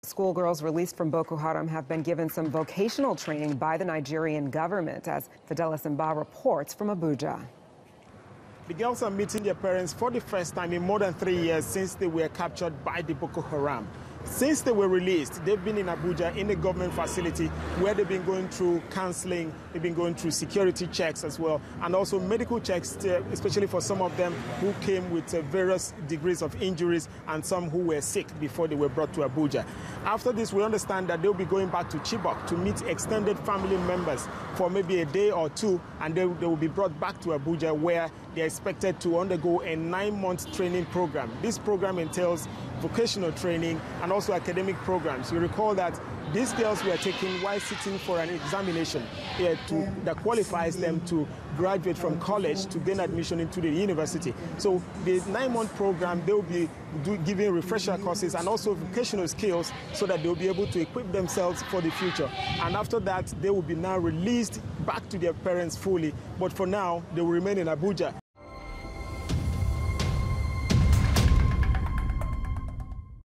Schoolgirls released from Boko Haram have been given some vocational training by the Nigerian government, as Fidelis Mbah reports from Abuja. The girls are meeting their parents for the first time in more than 3 years since they were captured by the Boko Haram. Since they were released, they've been in Abuja in a government facility where they've been going through counseling, they've been going through security checks as well, and also medical checks, especially for some of them who came with various degrees of injuries and some who were sick before they were brought to Abuja. After this, we understand that they'll be going back to Chibok to meet extended family members for maybe a day or two, and they will be brought back to Abuja, where they're expected to undergo a 9-month training program. This program entails vocational training and also academic programs. You recall that these girls were taken while sitting for an examination that qualifies them to graduate from college to gain admission into the university. So the 9-month program, they will be giving refresher courses and also vocational skills so that they will be able to equip themselves for the future. And after that, they will be now released back to their parents fully. But for now, they will remain in Abuja.